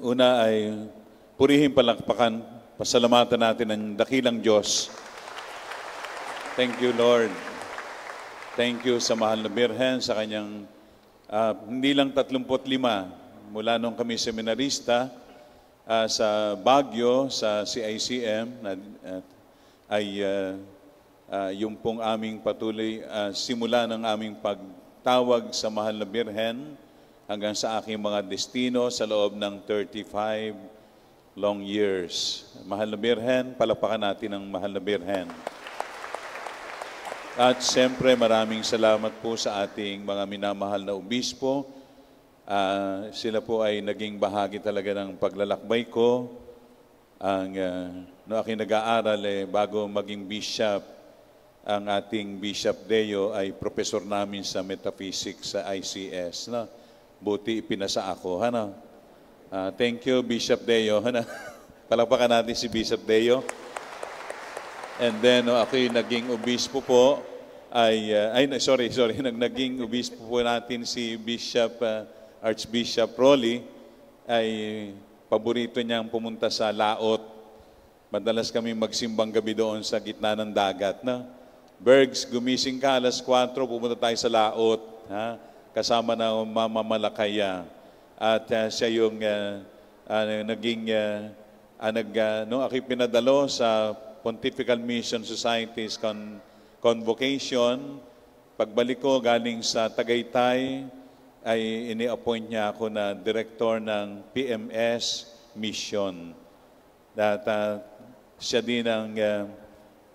Una ay purihin palakpakan, pasalamatan natin ang dakilang Diyos. Thank you, Lord. Thank you sa mahal na Birhen, sa kanyang hindi lang 35 mula nung kami seminarista sa Baguio, sa CICM, yung pong aming patuloy simula ng aming pagtawag sa mahal na Birhen hanggang sa aking mga destino sa loob ng 35 long years. Mahal na Birhen, palakpakan natin ang mahal na Birhen. At siyempre maraming salamat po sa ating mga minamahal na obispo. Sila po ay naging bahagi talaga ng paglalakbay ko. No aking nag-aaral, bago maging bishop, ang ating Bishop Deo ay professor namin sa metaphysics sa ICS. No? Buti ipinasa ako. Ano? Thank you, Bishop Deo. Ano? Palakpakan natin si Bishop Deo. And then, ako naging obispo po, naging obispo po natin si Bishop, Archbishop Rolly, ay paborito niyang pumunta sa Laot. Madalas kami magsimbang gabi doon sa gitna ng dagat. No? Bergs, gumising ka, alas 4, pumunta tayo sa Laot. Ha? Kasama na Mama Malakaya. At siya yung ako pinadalo sa Pontifical Mission Society's convocation. Pagbalik ko galing sa Tagaytay, ay ini-appoint niya ako na director ng PMS Mission. At siya din ang,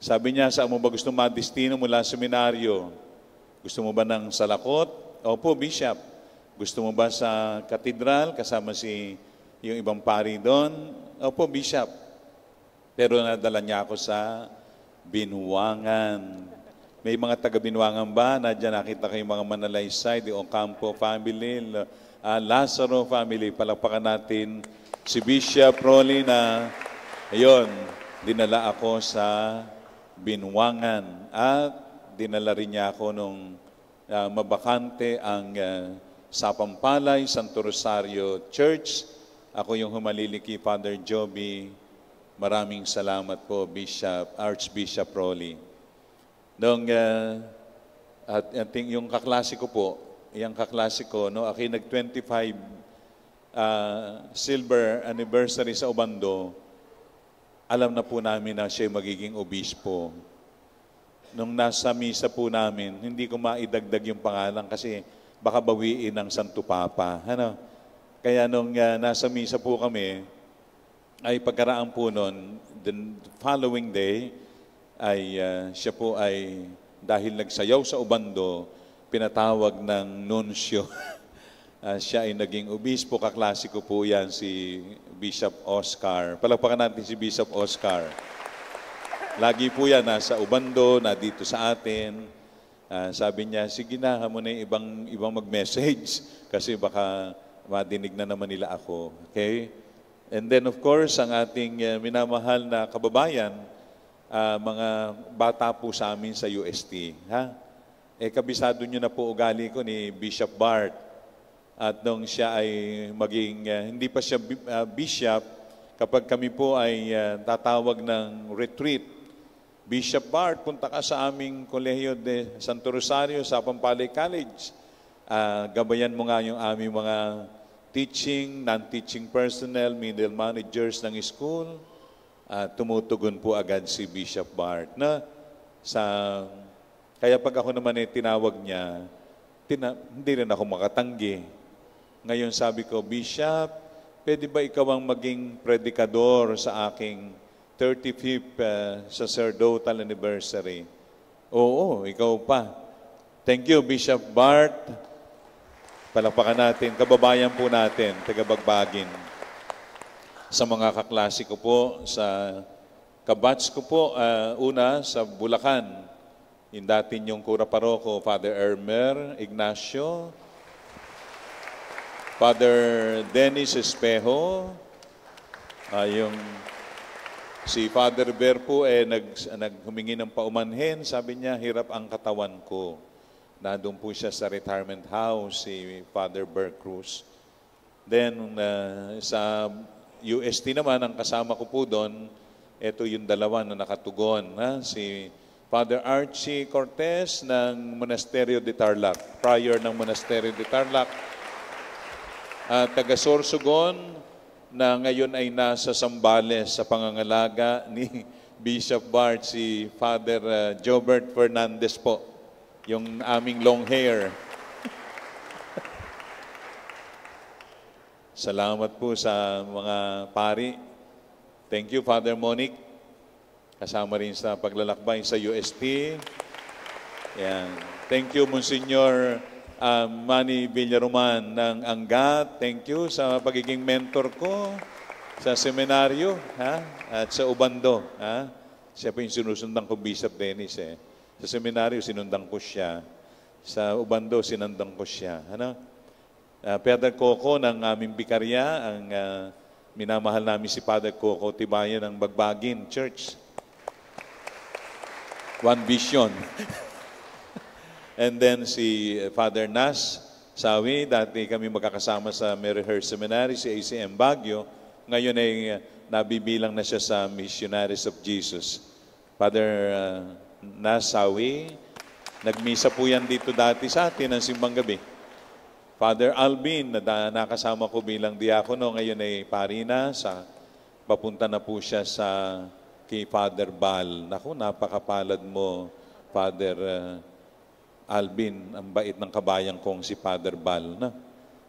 sabi niya, saan mo ba gusto madestino mula seminaryo? Gusto mo ba ng Salakot? Opo, Bishop. Gusto mo ba sa katedral kasama yung ibang pari doon? Opo, Bishop. Pero nadala niya ako sa Binuangan. May mga taga-Binuangan ba? Nadyan nakita ko yung mga Manalaysay, the Ocampo family, Lazaro family. Palakpakan natin si Bishop Rolly na, ayun, dinala ako sa Binuangan. At dinala rin niya ako nung mabakante ang Sapampalay, Santo Rosario Church. Ako yung humalili kay Father Joby. Maraming salamat po, Archbishop Rolly. Nung, yung kaklasiko po, ako nag-25 silver anniversary sa Obando, alam na po namin na siya magiging obispo. Nung nasa misa po namin, hindi ko maidagdag yung pangalan kasi baka bawiin ng Santo Papa. Ano? Kaya nung nasa misa po kami, ay pagkaraan po nun, the following day, ay siya po ay, dahil nagsayaw sa Obando, pinatawag ng nuncio. Siya ay naging obispo, kaklasiko po yan, si Bishop Oscar. Palakpakan natin si Bishop Oscar. Lagi po yan, nasa Ubando, na dito sa atin. Sabi niya, sige na, mo na ibang mag-message kasi baka madinig na naman nila ako. Okay? And then of course, ang ating minamahal na kababayan, mga bata po sa amin sa UST. Ha? Kabisado nyo na po ugali ko ni Bishop Bart. At nung siya ay maging, hindi pa siya bishop, kapag kami po ay tatawag ng retreat, Bishop Bart, punta ka sa aming Kolehiyo de Santo Rosario sa Pampalay College. Gabayan mo nga yung aming mga teaching, non-teaching personnel, middle managers ng school. Tumutugon po agad si Bishop Bart. Kaya pag ako naman tinawag niya, hindi rin ako makatanggi. Ngayon sabi ko, Bishop, pwede ba ikaw ang maging predikador sa aking 35th sacerdotal anniversary? Oo, ikaw pa. Thank you, Bishop Bart. Palakpakan natin, kababayan po natin, taga-Bagbagin. Sa mga kaklase ko po, sa kabatch ko po, una sa Bulacan, yung dati yung Kura Paroko, Father Ermer Ignacio, Father Dennis Espejo, si Father Ber po naghumingi ng paumanhin, sabi niya, hirap ang katawan ko. Nandun po siya sa retirement house, si Father Ber Cruz. Then, sa UST naman, ang kasama ko po doon, ito yung dalawa na nakatugon. Si Father Archie Cortez ng Monasterio de Tarlac, prior ng Monasterio de Tarlac, taga Sorsogon, na ngayon ay nasa Zambales sa pangangalaga ni Bishop Bart, si Father Jobert Fernandez po, yung aming long hair. Salamat po sa mga pari. Thank you, Father Monic. Kasama rin sa paglalakbay sa UST. Yan. Thank you, Monsignor Manny Villaroman ng Angat. Thank you sa pagiging mentor ko sa seminaryo at sa Ubando. Siya po yung sinusundan ko, Bishop Dennis. Sa seminaryo, sinundan ko siya. Sa Ubando, sinundan ko siya. Father Coco ng aming bikarya, ang minamahal namin si Father Coco Tibayan ng Bagbagin Church. One Vision. And then si Father Nas Sawi, dati kami magkakasama sa Maryhurst Seminary, si ACM Baguio. Ngayon ay nabibilang na siya sa Missionaries of Jesus. Father Nas Sawi, nagmisa po yan dito dati sa atin ng simbang gabi. Father Alvin, na nakasama ko bilang diakono, ngayon ay pari na, papunta na po siya kay Father Bal. Naku, napakapalad mo, Father Alvin, ang bait ng kabayan kong si Father Bal.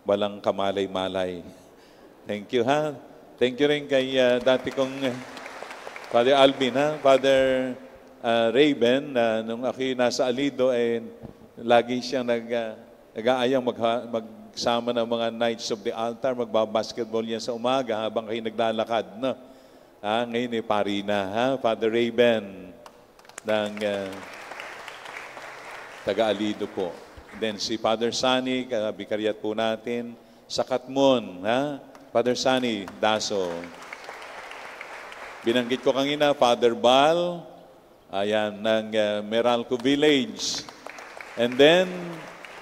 Walang kamalay-malay. Thank you, Thank you rin kay dati kong Father Alvin, Father Raven, nung ako nasa Alido, lagi siyang nag-aayang magsama ng mga Knights of the Altar, magbabasketball yan sa umaga habang kayo naglalakad. Ngayon ay pari na, Father Raven ng taga-Alido po. Then si Father Sunny, bikaryat po natin, sa Katmon, Father Sunny Daso. Binanggit ko kanina, Father Bal, ayan, ng Meralco Village. And then,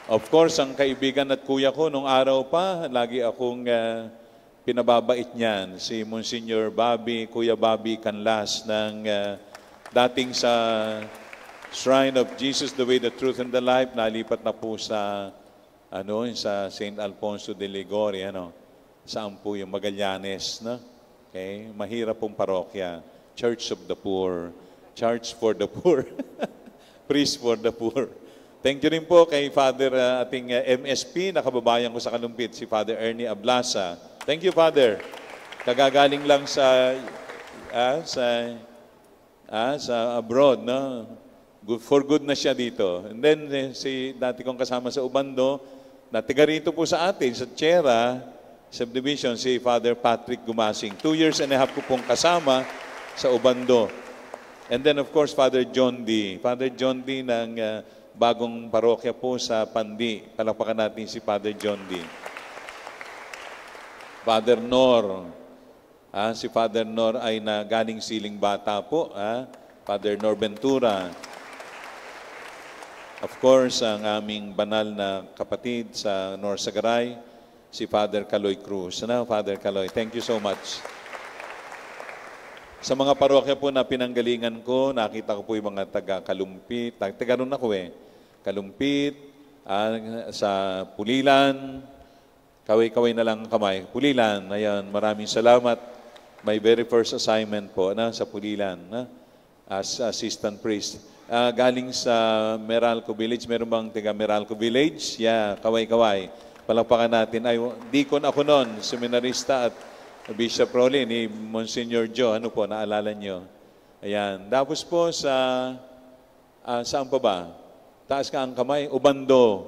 of course, ang kaibigan at kuya ko nung araw pa, lagi akong pinababait niyan, si Monsignor Bobby, Kuya Bobby Canlas ng dating sa Shrine of Jesus, the Way, the Truth, and the Life, nalipat na po sa St. Alfonso de Ligoria, saan po yung Magallanes, Okay? Mahirap pong parokya. Church of the Poor, Church for the Poor, Priest for the Poor. Thank you rin po kay Father ating MSP, nakababayan ko sa Kalumpit, si Father Ernie Ablasa. Thank you, Father. Kagagaling lang sa abroad, for good na siya dito. And then, si dati kong kasama sa Ubando, na tiga rito po sa atin, sa Chera Subdivision, si Father Patrick Gumasing. 2 years and a half ko pong kasama sa Ubando. And then, of course, Father John D. Father John D. ng bagong parokya po sa Pandi. Palakpakan natin si Father John D. Father Nor. Si Father Nor ay galing Siling Bata po. Father Nor Ventura. Of course, ang aming banal na kapatid sa Nor Sagaray, si Father Caloy Cruz. Father Caloy, thank you so much. Sa mga parokya po na pinanggalingan ko, nakita ko po yung mga taga-Kalumpit. Taga ron ako Kalumpit, sa Pulilan, kaway-kaway na lang kamay. Pulilan, ayan, maraming salamat. My very first assignment po sa Pulilan, as assistant priest. Galing sa Meralco Village, meron bang taga Meralco Village? Yeah, kaway-kaway. Palakpakan natin. Deacon ako noon, seminarista at Bishop Rolly ni Monsignor Joe. Naalala nyo? Ayan. Tapos po saan pa ba? Taas ka ang kamay. Ubando.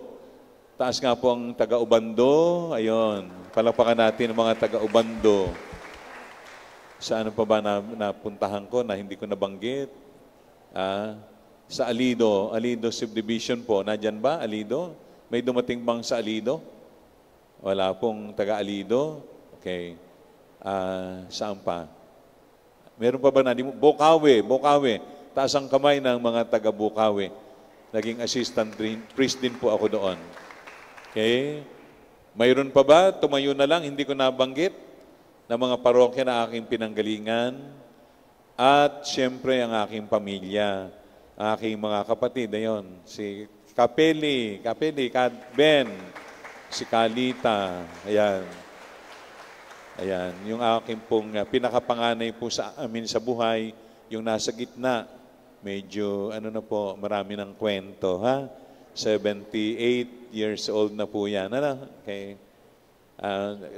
Taas nga po ang taga-Ubando. Ayun. Palakpakan natin ang mga taga-Ubando. Sa pa ba napuntahan ko na hindi ko nabanggit? Sa Alido. Alido Subdivision po. Nandyan ba, Alido? May dumating bang sa Alido? Wala pong taga-Alido? Okay. Saan pa? Meron pa ba Bukawi. Taas ang kamay ng mga taga-Bukawi. Naging assistant priest din po ako doon. Okay? Mayroon pa ba? Tumayo na lang, hindi ko nabanggit, na mga parokya na aking pinanggalingan. At siyempre ang aking pamilya, aking mga kapatid, ayun, si Kapeli, Ben, si Kalita, ayan. Ayan, yung aking pong pinakapanganay po sa amin sa buhay, yung nasa gitna, medyo ano na po, marami ng kwento, ha? 78 years old na po yan. Ano? Okay.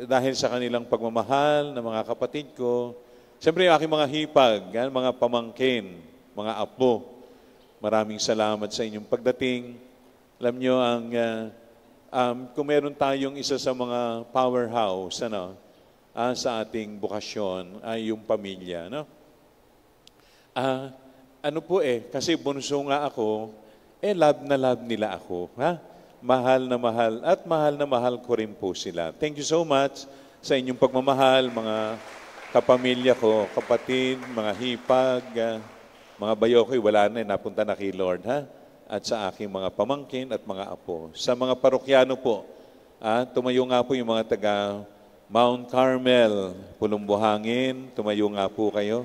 Dahil sa kanilang pagmamahal ng mga kapatid ko, siyempre yung aking mga hipag, mga pamangkin, mga apo, maraming salamat sa inyong pagdating. Alam nyo, kung meron tayong isa sa mga powerhouse sa ating bukasyon ay yung pamilya. No? Kasi bunso nga ako, love na love nila ako. Ha? Mahal na mahal ko rin po sila. Thank you so much sa inyong pagmamahal, mga kapamilya ko, kapatid, mga hipag, mga bayo ko'y wala na, napunta na kay Lord, ha? At sa aking mga pamangkin at mga apo. Sa mga parokyano po, tumayo nga po yung mga taga Mount Carmel, Pulumbuhangin, tumayo nga po kayo.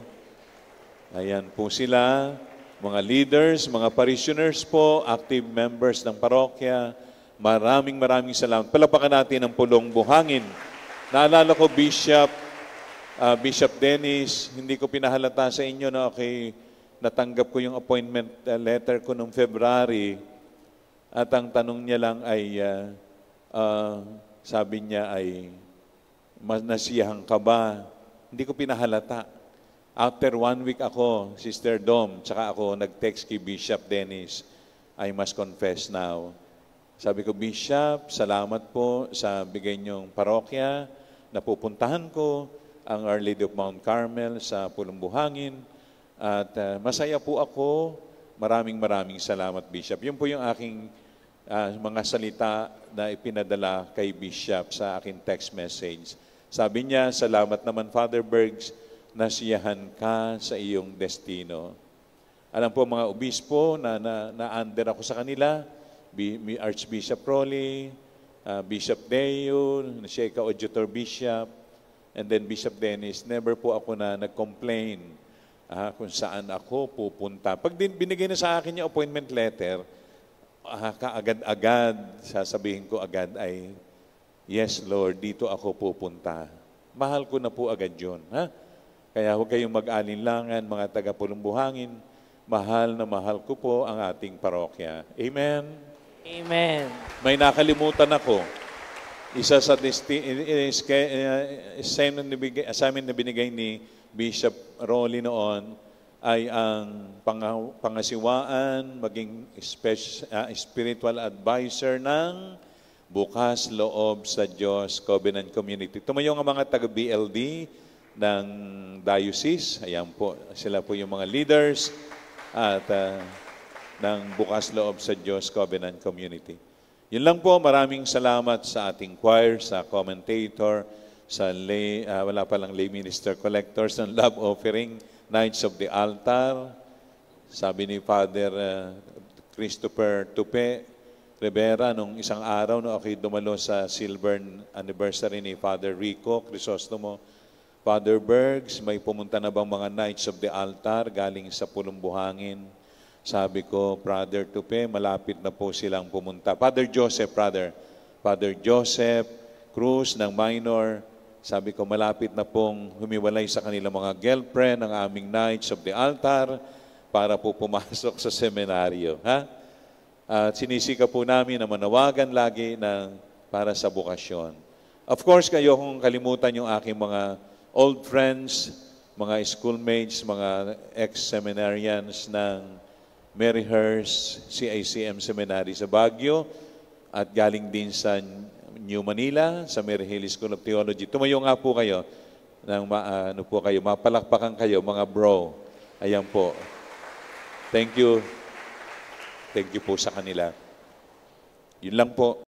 Ayan po sila, mga leaders, mga parishioners po, active members ng parokya. Maraming salamat. Palapakan natin ang Pulumbuhangin. Naalala ko, Bishop Dennis, hindi ko pinahalata sa inyo na natanggap ko yung appointment letter ko noong February at ang tanong niya lang ay, sabi niya ay, nasiyahan ka ba? Hindi ko pinahalata. After 1 week ako, Sister Dom, tsaka ako nag-text kay Bishop Dennis, I must confess now. Sabi ko, Bishop, salamat po sa bigay niyong parokya, napupuntahan ko ang Our Lady of Mount Carmel sa Pulumbuhangin. At masaya po ako. Maraming salamat, Bishop. Yun po yung aking mga salita na ipinadala kay Bishop sa aking text message. Sabi niya, salamat naman, Father Bergs, nasiyahan ka sa iyong destino. Alam po mga obispo na-under ako sa kanila, Archbishop Rolly, Bishop Deo, siya ka-adjutor bishop, and then Bishop Dennis, never po ako na nag-complain kung saan ako pupunta. Pag binigay na sa akin yung appointment letter, kaagad-agad, sasabihin ko agad ay, yes, Lord, dito ako pupunta. Mahal ko na po agad yun. Ha? Kaya huwag kayong mag-alinlangan, mga taga-Pulumbuhangin. Mahal na mahal ko po ang ating parokya. Amen? Amen. May nakalimutan ako. Isa sa assignment na binigay ni Bishop Rolly noon ay ang pangasiwaan, maging spiritual advisor ng Bukas Loob sa Diyos Covenant Community. Tumayo ang mga taga-BLD ng diocese. Ayan po, sila po yung mga leaders at ng Bukas Loob sa Diyos Covenant Community. Yun lang po, maraming salamat sa ating choir, sa commentator, sa wala palang lay minister collectors ng love offering, Knights of the Altar. Sabi ni Father Christopher Tupe Rivera, nung isang araw, no, ako'y dumalo sa silver anniversary ni Father Rico Crisostomo. Father Bergs, may pumunta na bang mga Knights of the Altar galing sa Pulumbuhangin? Sabi ko, Brother Tupe, malapit na po silang pumunta. Father Joseph Cruz ng Minor, sabi ko, malapit na pong humiwalay sa kanilang mga girlfriend ang aming Knights of the Altar para po pumasok sa seminaryo. Ha? At sinisika po namin na manawagan lagi para sa bukasyon. Of course, kayo kung kalimutan yung aking mga old friends, mga schoolmates, mga ex-seminarians ng Maryhurst CICM Seminary sa Baguio at galing din sa New Manila, sa Mary Hill School of Theology. Tumayo nga po kayo, mapalakpakan kayo, mga bro. Ayan po. Thank you. Thank you po sa kanila. Yun lang po.